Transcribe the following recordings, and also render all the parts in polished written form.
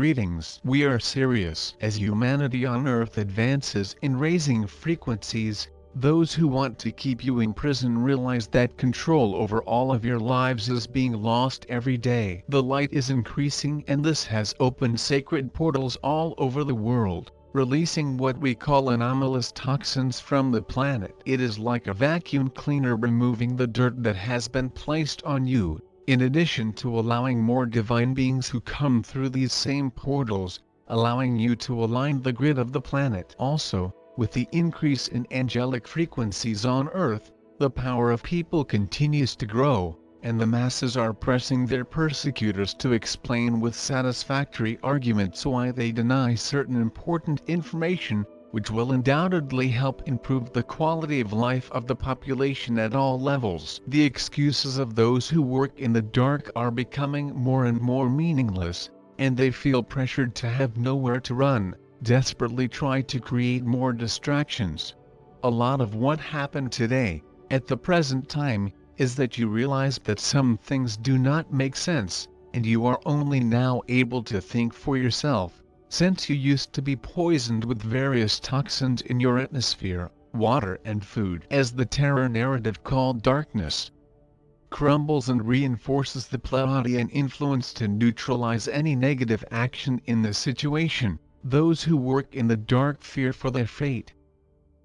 Greetings. We are Sirius. As humanity on Earth advances in raising frequencies, those who want to keep you in prison realize that control over all of your lives is being lost every day. The light is increasing, and this has opened sacred portals all over the world, releasing what we call anomalous toxins from the planet. It is like a vacuum cleaner removing the dirt that has been placed on you, in addition to allowing more divine beings who come through these same portals, allowing you to align the grid of the planet. Also, with the increase in angelic frequencies on Earth, the power of people continues to grow, and the masses are pressing their persecutors to explain with satisfactory arguments why they deny certain important information, which will undoubtedly help improve the quality of life of the population at all levels. The excuses of those who work in the dark are becoming more and more meaningless, and they feel pressured to have nowhere to run, desperately try to create more distractions. A lot of what happened today, at the present time, is that you realize that some things do not make sense, and you are only now able to think for yourself, since you used to be poisoned with various toxins in your atmosphere, water and food. As the terror narrative called darkness crumbles and reinforces the Pleiadian influence to neutralize any negative action in the situation, those who work in the dark fear for their fate.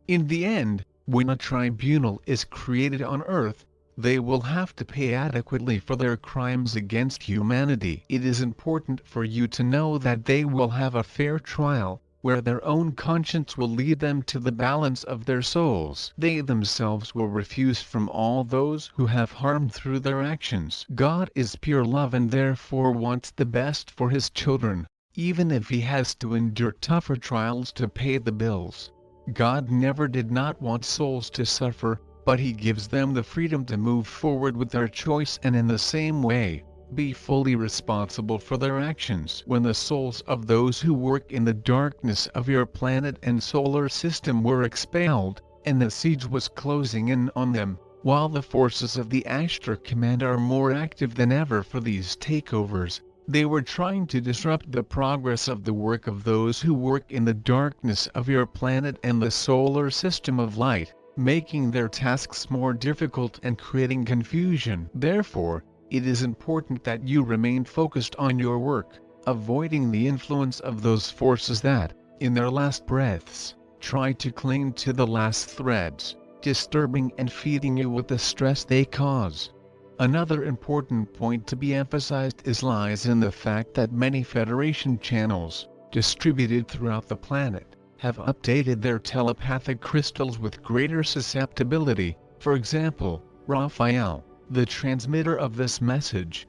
In the end, when a tribunal is created on Earth, they will have to pay adequately for their crimes against humanity. It is important for you to know that they will have a fair trial, where their own conscience will lead them to the balance of their souls. They themselves will refuse from all those who have harmed through their actions. God is pure love and therefore wants the best for his children, even if he has to endure tougher trials to pay the bills. God never did not want souls to suffer, but he gives them the freedom to move forward with their choice and in the same way, be fully responsible for their actions. When the souls of those who work in the darkness of your planet and solar system were expelled, and the siege was closing in on them, while the forces of the Ashtar Command are more active than ever for these takeovers, they were trying to disrupt the progress of the work of those who work in the darkness of your planet and the solar system of light, making their tasks more difficult and creating confusion. Therefore, it is important that you remain focused on your work, avoiding the influence of those forces that, in their last breaths, try to cling to the last threads, disturbing and feeding you with the stress they cause. Another important point to be emphasized lies in the fact that many Federation channels, distributed throughout the planet, have updated their telepathic crystals with greater susceptibility. For example, Raphael, the transmitter of this message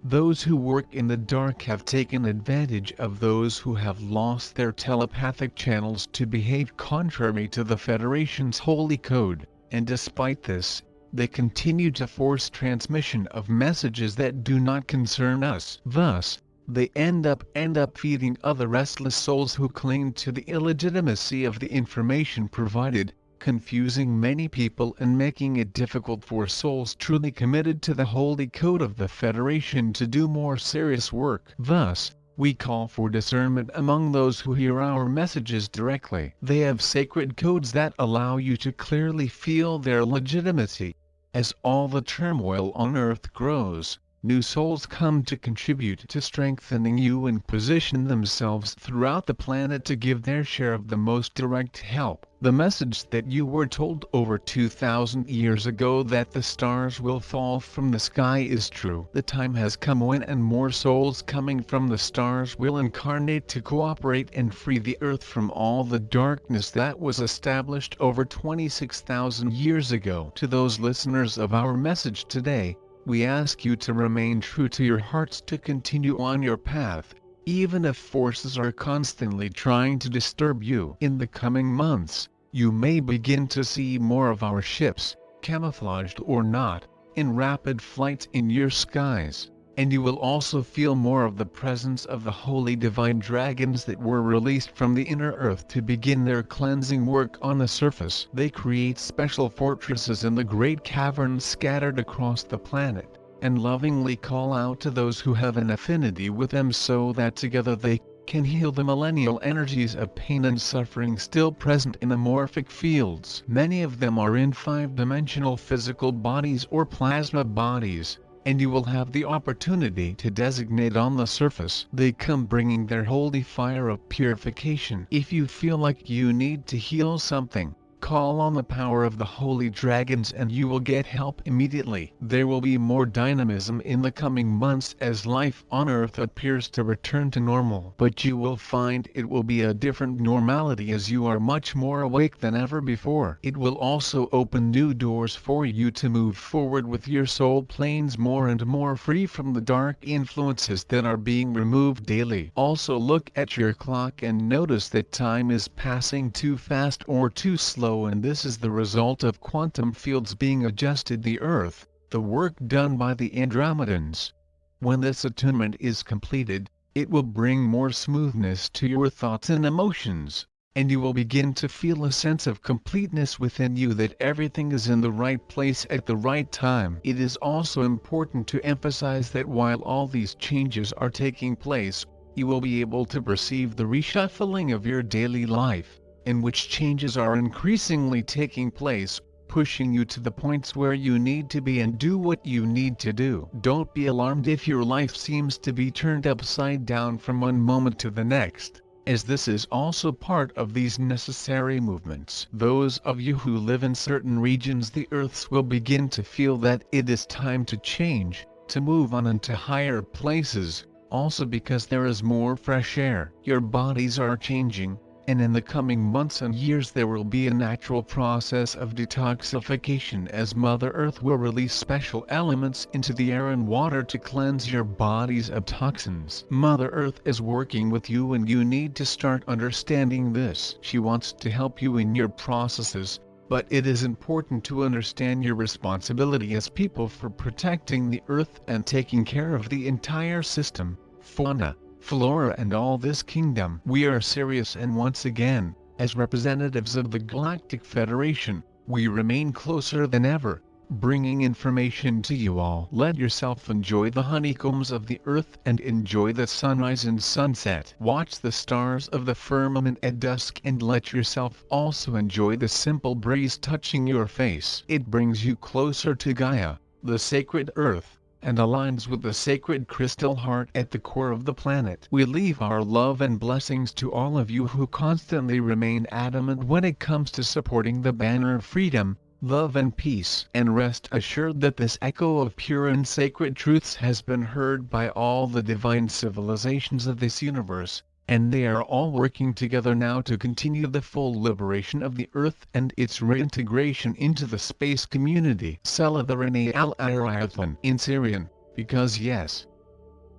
those who work in the dark have taken advantage of those who have lost their telepathic channels to behave contrary to the Federation's holy code, and despite this, they continue to force transmission of messages that do not concern us. Thus, they end up feeding other restless souls who cling to the illegitimacy of the information provided, confusing many people and making it difficult for souls truly committed to the holy code of the Federation to do more serious work. Thus, we call for discernment among those who hear our messages directly. They have sacred codes that allow you to clearly feel their legitimacy. As all the turmoil on Earth grows, new souls come to contribute to strengthening you and position themselves throughout the planet to give their share of the most direct help. The message that you were told over 2,000 years ago that the stars will fall from the sky is true. The time has come when and more souls coming from the stars will incarnate to cooperate and free the Earth from all the darkness that was established over 26,000 years ago. To those listeners of our message today, we ask you to remain true to your hearts to continue on your path, even if forces are constantly trying to disturb you. In the coming months, you may begin to see more of our ships, camouflaged or not, in rapid flight in your skies, and you will also feel more of the presence of the holy divine dragons that were released from the inner earth to begin their cleansing work on the surface. They create special fortresses in the great caverns scattered across the planet, and lovingly call out to those who have an affinity with them so that together they can heal the millennial energies of pain and suffering still present in amorphic fields. Many of them are in 5-dimensional physical bodies or plasma bodies, and you will have the opportunity to designate on the surface. They come bringing their holy fire of purification. If you feel like you need to heal something, call on the power of the holy dragons and you will get help immediately. There will be more dynamism in the coming months as life on Earth appears to return to normal. But you will find it will be a different normality as you are much more awake than ever before. It will also open new doors for you to move forward with your soul planes more and more free from the dark influences that are being removed daily. Also look at your clock and notice that time is passing too fast or too slow, and this is the result of quantum fields being adjusted the Earth, the work done by the Andromedans. When this attunement is completed, it will bring more smoothness to your thoughts and emotions, and you will begin to feel a sense of completeness within you that everything is in the right place at the right time. It is also important to emphasize that while all these changes are taking place, you will be able to perceive the reshuffling of your daily life, in which changes are increasingly taking place, pushing you to the points where you need to be and do what you need to do. Don't be alarmed if your life seems to be turned upside down from one moment to the next, as this is also part of these necessary movements. Those of you who live in certain regions the Earths will begin to feel that it is time to change, to move on into higher places, also because there is more fresh air. Your bodies are changing, and in the coming months and years there will be a natural process of detoxification as Mother Earth will release special elements into the air and water to cleanse your bodies of toxins. Mother Earth is working with you and you need to start understanding this. She wants to help you in your processes, but it is important to understand your responsibility as people for protecting the Earth and taking care of the entire system, fauna, flora and all this kingdom. We are Sirius, and once again, as representatives of the Galactic Federation, we remain closer than ever, bringing information to you all. Let yourself enjoy the honeycombs of the Earth and enjoy the sunrise and sunset. Watch the stars of the firmament at dusk and let yourself also enjoy the simple breeze touching your face. It brings you closer to Gaia, the sacred Earth, and aligns with the sacred crystal heart at the core of the planet. We leave our love and blessings to all of you who constantly remain adamant when it comes to supporting the banner of freedom, love and peace. And rest assured that this echo of pure and sacred truths has been heard by all the divine civilizations of this universe, and they are all working together now to continue the full liberation of the Earth and its reintegration into the space community. Salatharane al-Arathlan in Syrian, because yes,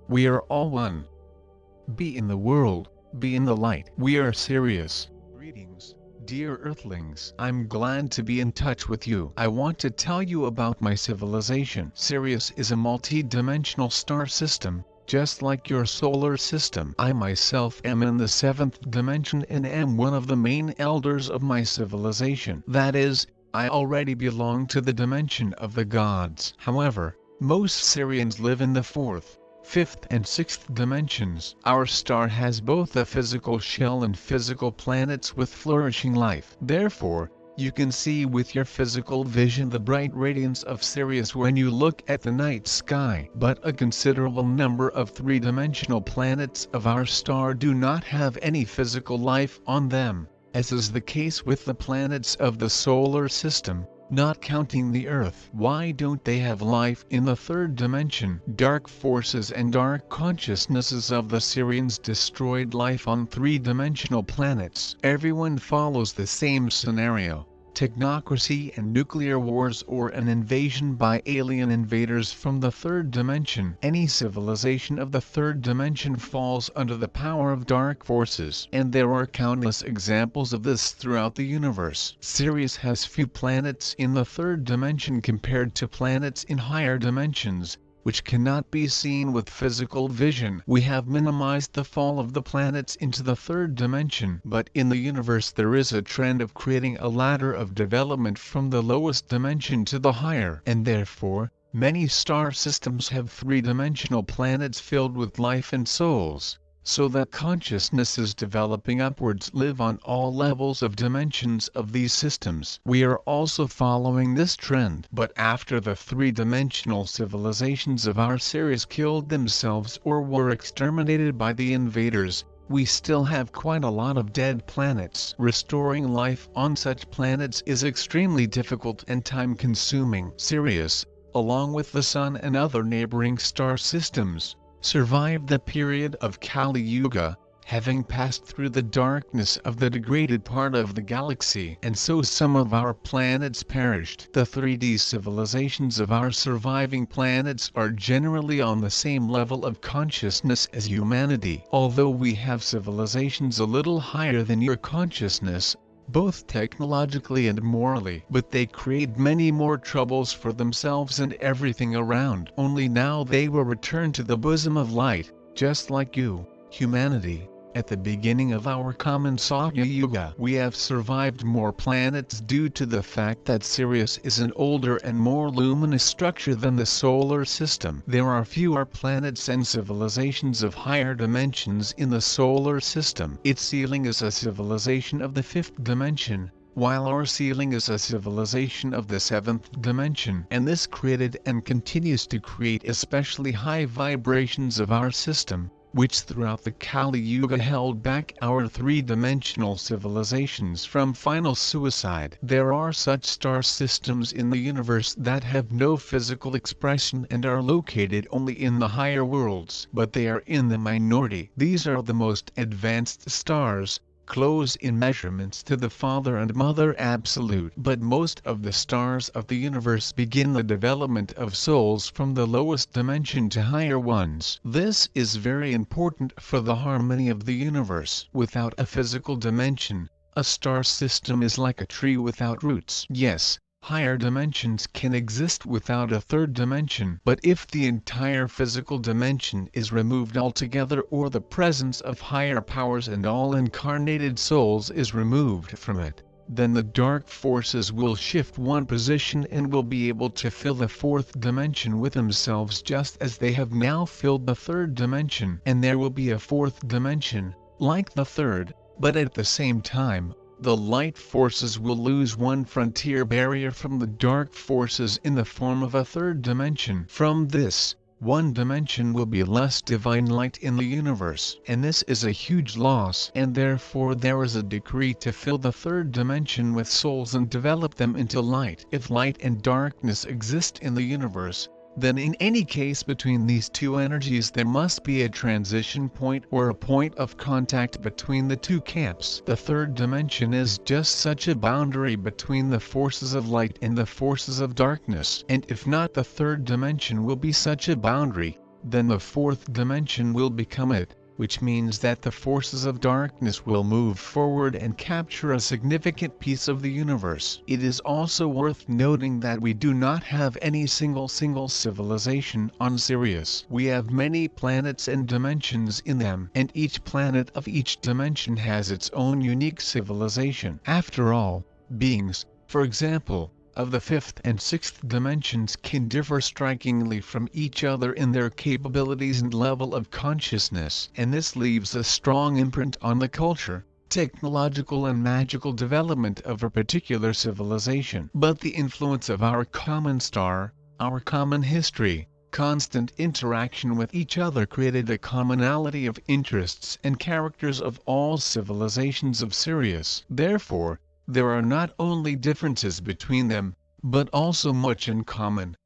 we are all one. Be in the world, be in the light. We are Sirius. Greetings, dear Earthlings. I'm glad to be in touch with you. I want to tell you about my civilization. Sirius is a multi-dimensional star system, just like your solar system. I myself am in the 7th dimension and am one of the main elders of my civilization. That is, I already belong to the dimension of the gods. However, most Sirians live in the 4th, 5th and 6th dimensions. Our star has both a physical shell and physical planets with flourishing life. Therefore, you can see with your physical vision the bright radiance of Sirius when you look at the night sky. But a considerable number of 3-dimensional planets of our star do not have any physical life on them, as is the case with the planets of the solar system, not counting the Earth. Why don't they have life in the 3rd dimension? Dark forces and dark consciousnesses of the Sirians destroyed life on 3-dimensional planets. Everyone follows the same scenario: technocracy and nuclear wars, or an invasion by alien invaders from the 3rd dimension. Any civilization of the 3rd dimension falls under the power of dark forces, and there are countless examples of this throughout the universe. Sirius has few planets in the 3rd dimension compared to planets in higher dimensions, which cannot be seen with physical vision. We have minimized the fall of the planets into the 3rd dimension. But in the universe there is a trend of creating a ladder of development from the lowest dimension to the higher, and therefore, Many star systems have three-dimensional planets filled with life and souls, so that consciousness is developing upwards live on all levels of dimensions of these systems. We are also following this trend. But after the three-dimensional civilizations of our Sirius killed themselves or were exterminated by the invaders, we still have quite a lot of dead planets. Restoring life on such planets is extremely difficult and time-consuming. Sirius, along with the Sun and other neighboring star systems, survived the period of Kali Yuga, having passed through the darkness of the degraded part of the galaxy, and so some of our planets perished. The 3D civilizations of our surviving planets are generally on the same level of consciousness as humanity. Although we have civilizations a little higher than your consciousness, both technologically and morally, but they create many more troubles for themselves and everything around. Only now they will return to the bosom of light, just like you, humanity. At the beginning of our common Satya Yuga, we have survived more planets due to the fact that Sirius is an older and more luminous structure than the solar system. There are fewer planets and civilizations of higher dimensions in the solar system. Its ceiling is a civilization of the 5th dimension, while our ceiling is a civilization of the 7th dimension. And this created and continues to create especially high vibrations of our system, which throughout the Kali Yuga held back our three-dimensional civilizations from final suicide. There are such star systems in the universe that have no physical expression and are located only in the higher worlds, but they are in the minority. These are the most advanced stars, close in measurements to the Father and Mother Absolute. But most of the stars of the universe begin the development of souls from the lowest dimension to higher ones. This is very important for the harmony of the universe. Without a physical dimension, a star system is like a tree without roots. Yes, higher dimensions can exist without a third dimension, but if the entire physical dimension is removed altogether, or the presence of higher powers and all incarnated souls is removed from it, then the dark forces will shift one position and will be able to fill the 4th dimension with themselves, just as they have now filled the 3rd dimension. And there will be a 4th dimension, like the 3rd, but at the same time, the light forces will lose one frontier barrier from the dark forces in the form of a 3rd dimension. From this, one dimension will be less divine light in the universe, and this is a huge loss, and therefore there is a decree to fill the 3rd dimension with souls and develop them into light. If light and darkness exist in the universe, then in any case between these two energies there must be a transition point or a point of contact between the two camps. The 3rd dimension is just such a boundary between the forces of light and the forces of darkness. And if not, the 3rd dimension will be such a boundary, then the 4th dimension will become it, which means that the forces of darkness will move forward and capture a significant piece of the universe. It is also worth noting that we do not have any single civilization on Sirius. We have many planets and dimensions in them, and each planet of each dimension has its own unique civilization. After all, beings, for example, of the 5th and 6th dimensions can differ strikingly from each other in their capabilities and level of consciousness, and this leaves a strong imprint on the culture, technological and magical development of a particular civilization. But the influence of our common star, our common history, constant interaction with each other created a commonality of interests and characters of all civilizations of Sirius. Therefore, there are not only differences between them, but also much in common.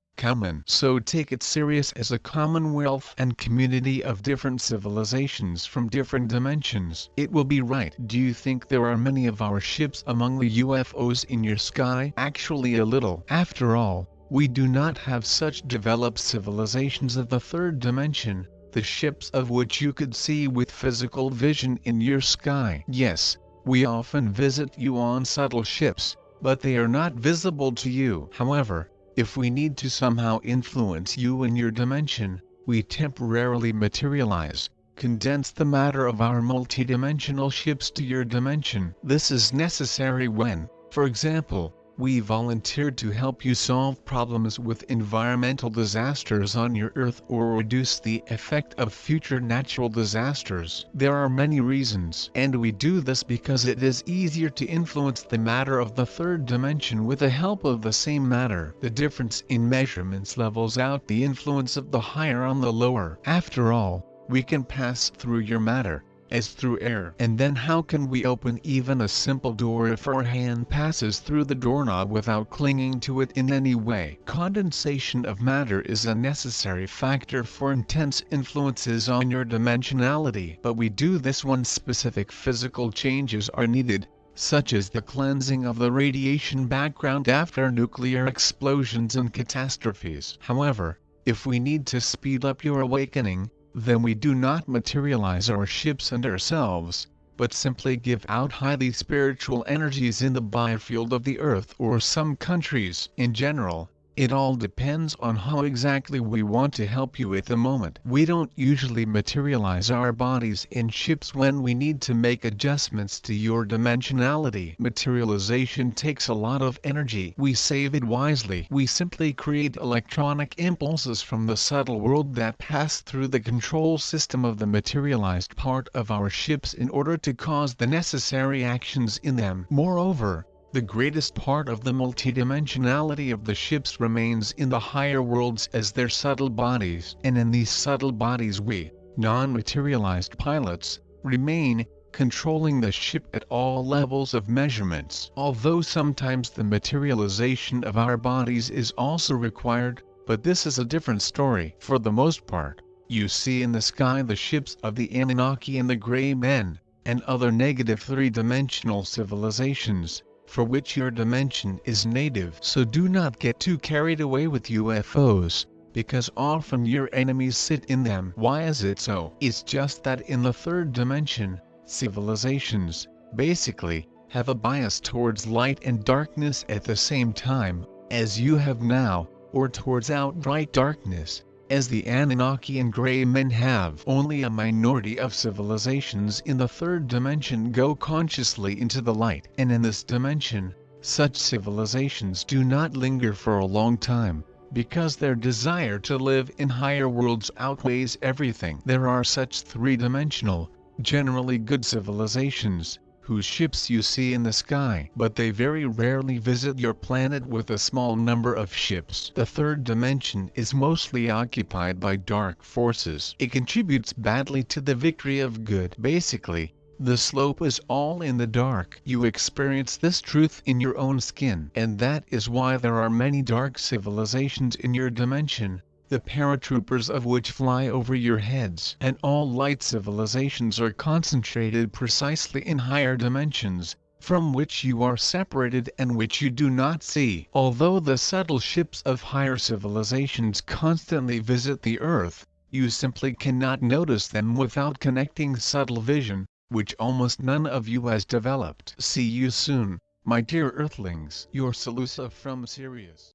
So take it Sirius as a commonwealth and community of different civilizations from different dimensions. It will be right. Do you think there are many of our ships among the UFOs in your sky? Actually a little. After all, we do not have such developed civilizations of the 3rd dimension, the ships of which you could see with physical vision in your sky. Yes, we often visit you on subtle ships, but they are not visible to you. However, if we need to somehow influence you in your dimension, we temporarily materialize, condense the matter of our multidimensional ships to your dimension. This is necessary when, for example, We volunteered to help you solve problems with environmental disasters on your Earth or reduce the effect of future natural disasters. There are many reasons, and we do this because it is easier to influence the matter of the third dimension with the help of the same matter. The difference in measurements levels out the influence of the higher on the lower. After all, we can pass through your matter as through air. And then how can we open even a simple door if our hand passes through the doorknob without clinging to it in any way? Condensation of matter is a necessary factor for intense influences on your dimensionality. But we do this when specific physical changes are needed, such as the cleansing of the radiation background after nuclear explosions and catastrophes. However, if we need to speed up your awakening, then we do not materialize our ships and ourselves, but simply give out highly spiritual energies in the biofield of the Earth or some countries. In general, it all depends on how exactly we want to help you at the moment. We don't usually materialize our bodies in ships when we need to make adjustments to your dimensionality. Materialization takes a lot of energy. We save it wisely. We simply create electronic impulses from the subtle world that pass through the control system of the materialized part of our ships in order to cause the necessary actions in them. Moreover, the greatest part of the multidimensionality of the ships remains in the higher worlds as their subtle bodies. And in these subtle bodies we, non-materialized pilots, remain, controlling the ship at all levels of measurements. Although sometimes the materialization of our bodies is also required, but this is a different story. For the most part, you see in the sky the ships of the Anunnaki and the Grey Men, and other negative three-dimensional civilizations, for which your dimension is native. So do not get too carried away with UFOs, because often your enemies sit in them. Why is it so? It's just that in the third dimension, civilizations, basically, have a bias towards light and darkness at the same time, as you have now, or towards outright darkness, as the Anunnaki and Grey Men have. Only a minority of civilizations in the third dimension go consciously into the light. And in this dimension, such civilizations do not linger for a long time, because their desire to live in higher worlds outweighs everything. There are such three-dimensional, generally good civilizations, whose ships you see in the sky, but they very rarely visit your planet with a small number of ships. The third dimension is mostly occupied by dark forces. It contributes badly to the victory of good. Basically, the slope is all in the dark. You experience this truth in your own skin, and that is why there are many dark civilizations in your dimension, the paratroopers of which fly over your heads. And all light civilizations are concentrated precisely in higher dimensions, from which you are separated and which you do not see. Although the subtle ships of higher civilizations constantly visit the Earth, you simply cannot notice them without connecting subtle vision, which almost none of you has developed. See you soon, my dear Earthlings. Your Salusa from Sirius.